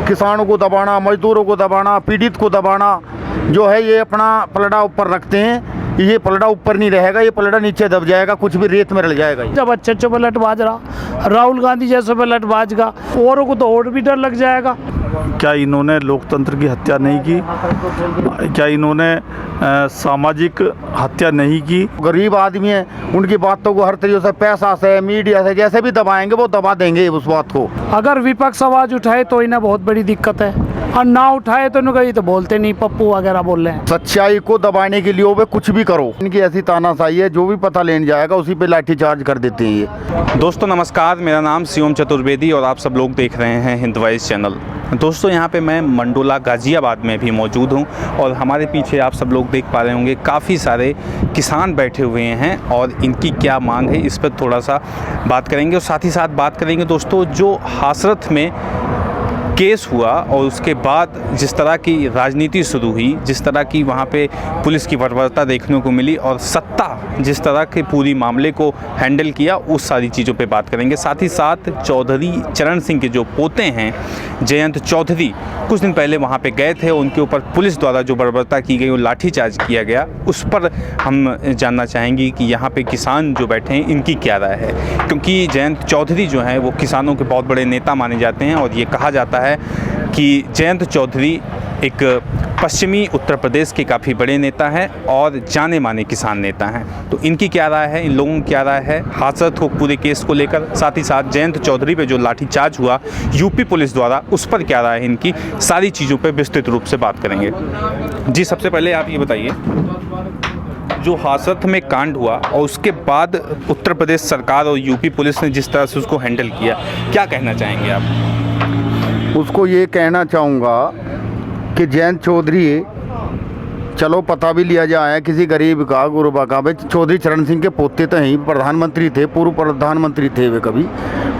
किसानों को दबाना, मजदूरों को दबाना, पीड़ित को दबाना जो है, ये अपना पलड़ा ऊपर रखते हैं। ये पलड़ा ऊपर नहीं रहेगा, ये पलड़ा नीचे दब जाएगा, कुछ भी रेत में रल जाएगा। जब अच्छे पलटवाज रहा राहुल गांधी जैसे पलटवाज का, औरों को तो और भी डर लग जाएगा। क्या इन्होंने लोकतंत्र की हत्या नहीं की? क्या इन्होंने सामाजिक हत्या नहीं की? गरीब आदमी है, उनकी बातों को हर तरीके से, पैसा से, मीडिया से, जैसे भी दबाएंगे वो दबा देंगे उस बात को। अगर विपक्ष आवाज उठाए तो इन्हें बहुत बड़ी दिक्कत है, और ना उठाए तो इन्हें तो बोलते नहीं, पप्पू वगैरह बोल रहे हैं। सच्चाई को दबाने के लिए वो कुछ भी करो। इनकी ऐसी तानाशाही है, जो भी पता लेने जाएगा उसी पे लाठीचार्ज कर देते हैं ये। दोस्तों नमस्कार, मेरा नाम शिवम चतुर्वेदी और आप सब लोग देख रहे हैं हिंद वॉइस चैनल। दोस्तों यहाँ पे मैं मंडोला गाज़ियाबाद में भी मौजूद हूँ और हमारे पीछे आप सब लोग देख पा रहे होंगे काफ़ी सारे किसान बैठे हुए हैं और इनकी क्या मांग है इस पर थोड़ा सा बात करेंगे। और साथ ही साथ बात करेंगे दोस्तों, जो हाथरस में केस हुआ और उसके बाद जिस तरह की राजनीति शुरू हुई, जिस तरह की वहाँ पे पुलिस की बर्बरता देखने को मिली और सत्ता जिस तरह के पूरी मामले को हैंडल किया, उस सारी चीज़ों पे बात करेंगे। साथ ही साथ चौधरी चरण सिंह के जो पोते हैं जयंत चौधरी, कुछ दिन पहले वहाँ पे गए थे, उनके ऊपर पुलिस द्वारा जो बर्बरता की गई, वो लाठीचार्ज किया गया, उस पर हम जानना चाहेंगे कि यहाँ पे किसान जो बैठे हैं इनकी क्या राय है। क्योंकि जयंत चौधरी जो हैं वो किसानों के बहुत बड़े नेता माने जाते हैं और ये कहा जाता है कि जयंत चौधरी एक पश्चिमी उत्तर प्रदेश के काफ़ी बड़े नेता हैं और जाने माने किसान नेता हैं। तो इनकी क्या राय है, इन लोगों की क्या राय है हाथरस को पूरे केस को लेकर, साथ ही साथ जयंत चौधरी पे जो लाठीचार्ज हुआ यूपी पुलिस द्वारा, उस पर क्या राय है इनकी, सारी चीज़ों पे विस्तृत रूप से बात करेंगे। जी, सबसे पहले आप ये बताइए, जो हाथरस में कांड हुआ और उसके बाद उत्तर प्रदेश सरकार और यूपी पुलिस ने जिस तरह से उसको हैंडल किया, क्या कहना चाहेंगे आप? उसको ये कहना चाहूँगा कि जयंत चौधरी, चलो पता भी लिया जाए किसी गरीब का, गुरबा का, भाई चौधरी चरण सिंह के पोते तो हैं, प्रधानमंत्री थे, पूर्व प्रधानमंत्री थे वे, कभी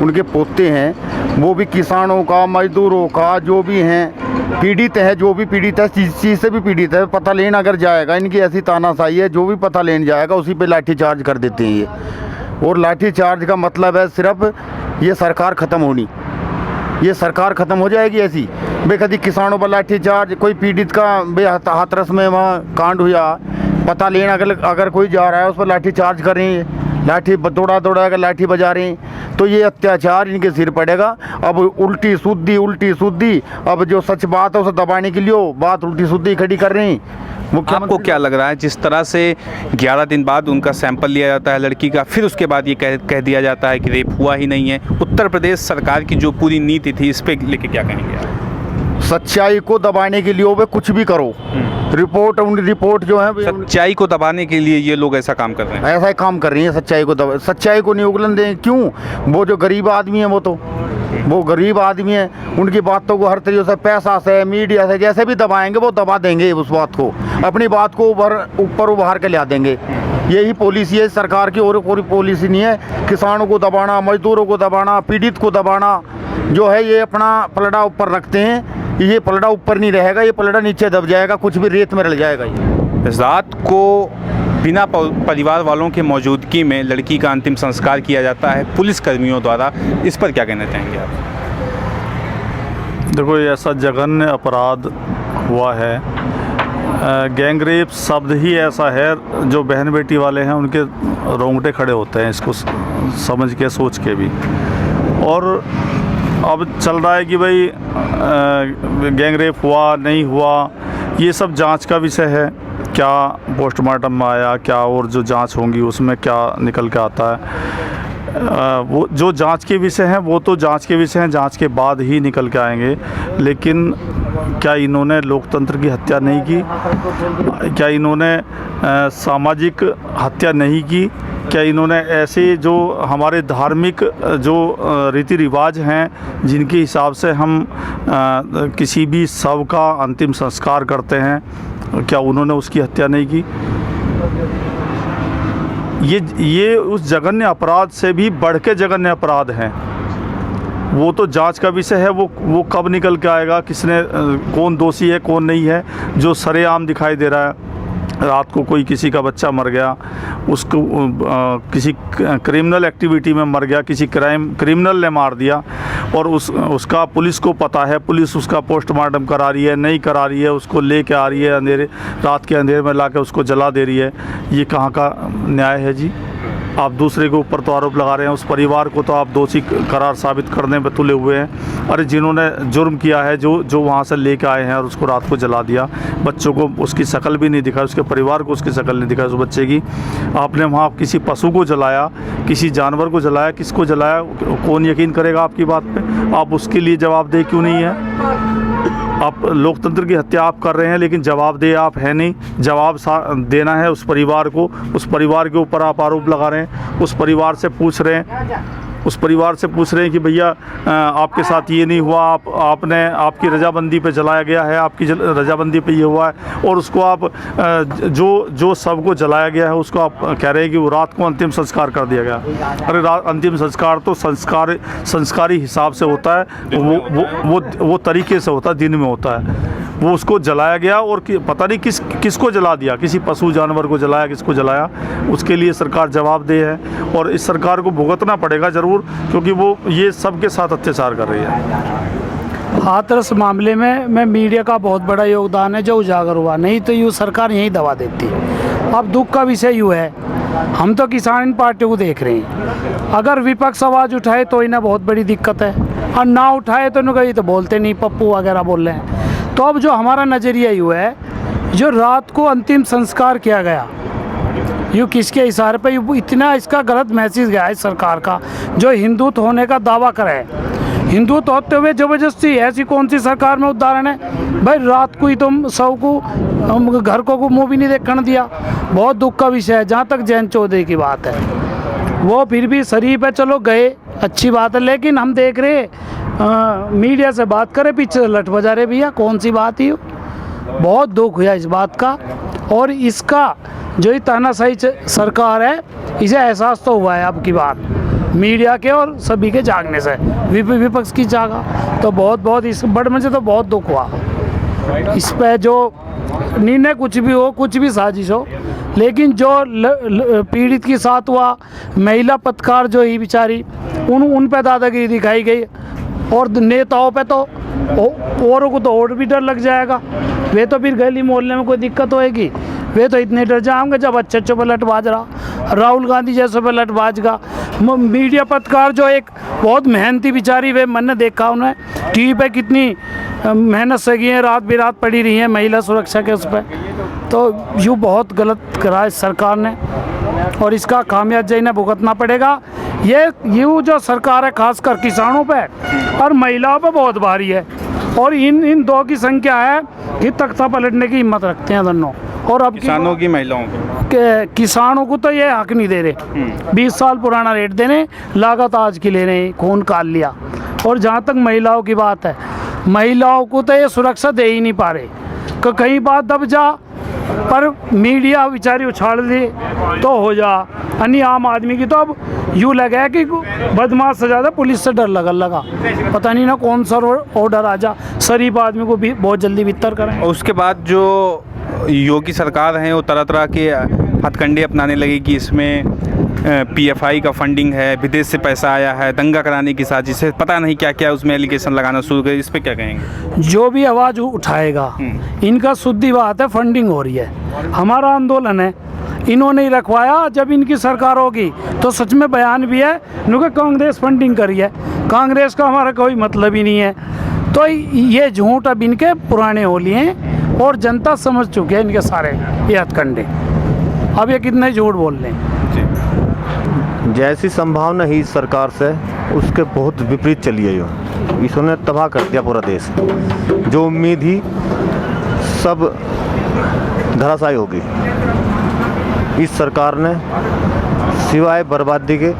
उनके पोते हैं। वो भी किसानों का, मजदूरों का, जो भी हैं पीड़ित है, जो भी पीड़ित है, चीज़ से भी पीड़ित है, पता लेने अगर जाएगा, इनकी ऐसी तानाशाही है, जो भी पता लेने जाएगा उसी पे लाठीचार्ज कर देते हैं ये। और लाठीचार्ज का मतलब है सिर्फ ये सरकार ख़त्म होनी, ये सरकार ख़त्म हो जाएगी ऐसी। बेकदी किसानों पर लाठीचार्ज, कोई पीड़ित का हाथरस में वहाँ कांड हुआ, पता लेना अगर कोई जा रहा है उस पर लाठीचार्ज कर रहे हैं, लाठी दौड़ा कर लाठी बजा रहे हैं, तो ये अत्याचार इनके सिर पड़ेगा। अब उल्टी सूदी, अब जो सच बात है उसे दबाने के लिए बात उल्टी सूदी खड़ी कर रहे हैं। आपको क्या लग रहा है, जिस तरह से 11 दिन बाद उनका सैंपल लिया जाता है लड़की का, फिर उसके बाद ये कह दिया जाता है कि रेप हुआ ही नहीं है, उत्तर प्रदेश सरकार की जो पूरी नीति थी इस पे लेके क्या कहेंगे आप? सच्चाई को दबाने के लिए वो कुछ भी करो, रिपोर्ट जो है, सच्चाई को दबाने के लिए ये लोग ऐसा काम कर रहे हैं, ऐसा ही काम कर रही है। सच्चाई को नहीं उगलन दें। क्यों? वो जो गरीब आदमी है, वो गरीब आदमी है, उनकी बातों को हर तरीके से, पैसा से, मीडिया से, जैसे भी दबाएंगे वो दबा देंगे उस बात को, अपनी बात को ऊपर उभार के ला देंगे। यही पॉलिसी है सरकार की, और कोई पॉलिसी नहीं है। किसानों को दबाना, मजदूरों को दबाना, पीड़ित को दबाना जो है, ये अपना पलड़ा ऊपर रखते हैं। ये पलड़ा ऊपर नहीं रहेगा, ये पलड़ा नीचे दब जाएगा, कुछ भी रेत में रल जाएगा। ये रात को बिना परिवार वालों के मौजूदगी में लड़की का अंतिम संस्कार किया जाता है पुलिस कर्मियों द्वारा, इस पर क्या कहना चाहेंगे आप? देखो, ये ऐसा जघन्य अपराध हुआ है, गैंग रेप शब्द ही ऐसा है जो बहन बेटी वाले हैं उनके रोंगटे खड़े होते हैं, इसको समझ के, सोच के भी। और अब चल रहा है कि भाई गैंग रेप हुआ नहीं हुआ, ये सब जांच का विषय है। क्या पोस्टमार्टम में आया, क्या और जो जांच होंगी उसमें क्या निकल के आता है, वो जो जांच के विषय हैं वो तो जांच के विषय हैं, जांच के बाद ही निकल के आएंगे। लेकिन क्या इन्होंने लोकतंत्र की हत्या नहीं की? क्या इन्होंने सामाजिक हत्या नहीं की? क्या इन्होंने ऐसे जो हमारे धार्मिक जो रीति रिवाज हैं, जिनके हिसाब से हम किसी भी शव का अंतिम संस्कार करते हैं, क्या उन्होंने उसकी हत्या नहीं की? ये उस जघन्य अपराध से भी बढ़ के जघन्य अपराध हैं। वो तो जांच का विषय है, वो कब निकल के आएगा, किसने, कौन दोषी है कौन नहीं है। जो सरेआम दिखाई दे रहा है, रात को कोई किसी का बच्चा मर गया, उसको किसी क्रिमिनल एक्टिविटी में मर गया, किसी क्रिमिनल ने मार दिया, और उसका पुलिस को पता है, पुलिस उसका पोस्टमार्टम करा रही है, नहीं करा रही है, उसको लेके आ रही है अंधेरे, रात के अंधेरे में लाके उसको जला दे रही है। ये कहाँ का न्याय है जी? आप दूसरे के ऊपर तो आरोप लगा रहे हैं, उस परिवार को तो आप दोषी करार साबित करने पे तुले हुए हैं। अरे जिन्होंने जुर्म किया है, जो वहाँ से लेके आए हैं और उसको रात को जला दिया, बच्चों को उसकी शक्ल भी नहीं दिखाई, उसके परिवार को उसकी शक्ल नहीं दिखाई उस बच्चे की। आपने वहाँ किसी पशु को जलाया, किसी जानवर को जलाया, किसको जलाया? कौन यकीन करेगा आपकी बात पे? आप उसके लिए जवाबदेह क्यों नहीं है? आप लोकतंत्र की हत्या आप कर रहे हैं, लेकिन जवाबदेह आप है नहीं। जवाब देना है उस परिवार को, उस परिवार के ऊपर आप आरोप लगा रहे हैं, उस परिवार से पूछ रहे हैं कि भैया आपके साथ ये नहीं हुआ, आपकी रजाबंदी पे जलाया गया है, आपकी रजाबंदी पे ये हुआ है, और उसको आप जो सबको जलाया गया है उसको आप कह रहे हैं कि वो रात को अंतिम संस्कार कर दिया गया। अरे अंतिम संस्कार तो संस्कारी हिसाब से होता है, वो तरीके से होता है, दिन में होता है। वो उसको जलाया गया और पता नहीं किसको जला दिया, किसी पशु जानवर को जलाया, किसको जलाया, उसके लिए सरकार जवाबदेह है और इस सरकार को भुगतना पड़ेगा ज़रूर, क्योंकि वो ये सबके साथ अत्याचार कर रही है। हाथरस मामले में मीडिया का बहुत बड़ा योगदान है जो उजागर हुआ, नहीं तो यूँ सरकार यही दबा देती। अब दुख का विषय यूँ है, हम तो किसान पार्टी को देख रहे हैं, अगर विपक्ष आवाज़ उठाए तो इन्हें बहुत बड़ी दिक्कत है, और ना उठाए तो कहीं तो बोलते नहीं, पप्पू वगैरह बोल रहे हैं। तो अब जो हमारा नज़रिया यूँ है, जो रात को अंतिम संस्कार किया गया, यूँ किसके इशारे पे इतना इसका गलत मैसेज गया है सरकार का, जो हिंदुत्व होने का दावा करे। हिंदुत्व होते हुए ज़बरदस्ती, ऐसी कौन सी सरकार में उदाहरण है भाई? रात को ही तुम सब को घर को मुँह भी नहीं देखने दिया। बहुत दुख का विषय है। जहाँ तक जयंत चौधरी की बात है, वो फिर भी शरीफ है, चलो गए, अच्छी बात है, लेकिन हम देख रहे मीडिया से बात करें, पीछे लट बजा रहे भैया, कौन सी बात ही? बहुत दुख हुआ इस बात का, और इसका जो ये तानाशाही सरकार है, इसे एहसास तो हुआ है अब की बात मीडिया के और सभी के जागने से, विपक्ष की जागा। तो बहुत इस बड़े मुझे तो बहुत दुख हुआ इस पे। जो निर्णय कुछ भी हो, कुछ भी साजिश हो, लेकिन जो पीड़ित के साथ हुआ, महिला पत्रकार जो ही बेचारी, उन पे दादागिरी दिखाई गई, और नेताओं पे तो औरों को तो और भी डर लग जाएगा। वे तो फिर गली मोहल्ले में कोई दिक्कत होएगी, वे तो इतने डर जाएंगे जब अच्छे पे लटबाज रहा, राहुल गांधी जैसे पे लटबाज का। मीडिया पत्रकार जो एक बहुत मेहनती बेचारी, वे मैंने देखा उन्हें टीवी पे कितनी मेहनत से गई है, रात बिरात पड़ी रही है महिला सुरक्षा के उस पर। तो यूँ बहुत गलत करा इस सरकार ने, और इसका खामियाजा इन्हें भुगतना पड़ेगा। ये जो सरकार है खासकर किसानों पे और महिलाओं पे बहुत भारी है, और इन दो की संख्या है कि तख्ता पलटने की हिम्मत रखते हैं दोनों। और अब किसानों की महिलाओं किसानों को तो ये हक नहीं दे रहे, 20 साल पुराना रेट देने, लागत आज की ले रहे हैं, खून काल लिया। और जहाँ तक महिलाओं की बात है, महिलाओं को तो ये सुरक्षा दे ही नहीं पा रहे, कि कहीं बात दब जा, पर मीडिया बेचारी उछाल दे तो हो जा। अन्य आम आदमी की तो अब यूँ लगा है कि बदमाश से ज़्यादा पुलिस से डर लगा, पता नहीं ना कौन सा ऑर्डर आ जा, शरीफ आदमी को भी बहुत जल्दी भीतर करें। और उसके बाद जो योगी सरकार है वो तरह तरह के हथकंडे अपनाने लगी कि इसमें पीएफआई का फंडिंग है, विदेश से पैसा आया है, दंगा कराने की साजिश है, पता नहीं क्या क्या उसमें एलिगेशन लगाना शुरू कर। इस पे क्या कहेंगे? जो भी आवाज़ उठाएगा, इनका शुद्धि बात है, फंडिंग हो रही है। हमारा आंदोलन है, इन्होंने ही रखवाया। जब इनकी सरकार होगी तो सच में बयान भी है उनका, कांग्रेस फंडिंग करी है, कांग्रेस का हमारा कोई मतलब ही नहीं है। तो ये झूठ अब इनके पुराने हो लिए हैं, और जनता समझ चुकी है इनके सारे ये हथकंडे। अब ये कितने झूठ बोल रहे हैं। जैसी संभावना ही इस सरकार से, उसके बहुत विपरीत चली है। इसने तबाह कर दिया पूरा देश। जो उम्मीद ही सब धराशायी होगी। इस सरकार ने सिवाय बर्बादी के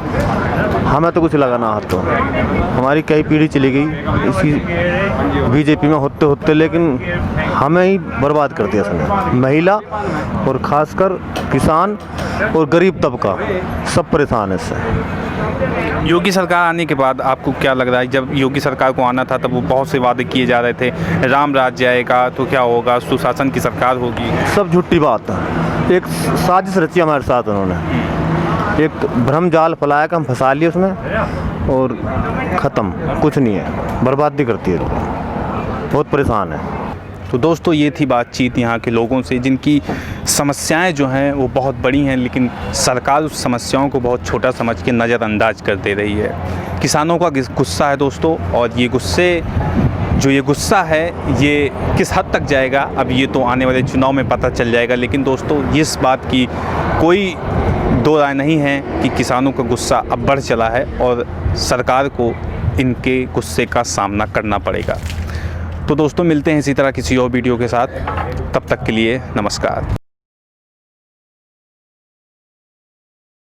हमें तो कुछ लगाना हाथ तो। हमारी कई पीढ़ी चली गई इसी बीजेपी में होते होते, लेकिन हमें ही बर्बाद कर दिया इसने। महिला और ख़ासकर किसान और गरीब तबका सब परेशान है इससे। योगी सरकार आने के बाद आपको क्या लग रहा है? जब योगी सरकार को आना था तब वो बहुत से वादे किए जा रहे थे, राम राज्य आएगा तो क्या होगा, सुशासन की सरकार होगी, सब झूठी बात है। एक साजिश रची हमारे साथ उन्होंने, एक भ्रम जाल फैलाया कि हम फंसा लिए उसमें। और ख़त्म, कुछ नहीं है, बर्बादी करती है, बहुत परेशान है। तो दोस्तों ये थी बातचीत यहाँ के लोगों से जिनकी समस्याएं जो हैं वो बहुत बड़ी हैं, लेकिन सरकार उस समस्याओं को बहुत छोटा समझ के नज़रअंदाज कर दे रही है। किसानों का गुस्सा है दोस्तों, और ये गुस्सा है ये किस हद तक जाएगा अब ये तो आने वाले चुनाव में पता चल जाएगा। लेकिन दोस्तों इस बात की कोई दो राय नहीं है कि किसानों का गुस्सा अब बढ़ चला है और सरकार को इनके गुस्से का सामना करना पड़ेगा। तो दोस्तों मिलते हैं इसी तरह किसी और वीडियो के साथ, तब तक के लिए नमस्कार।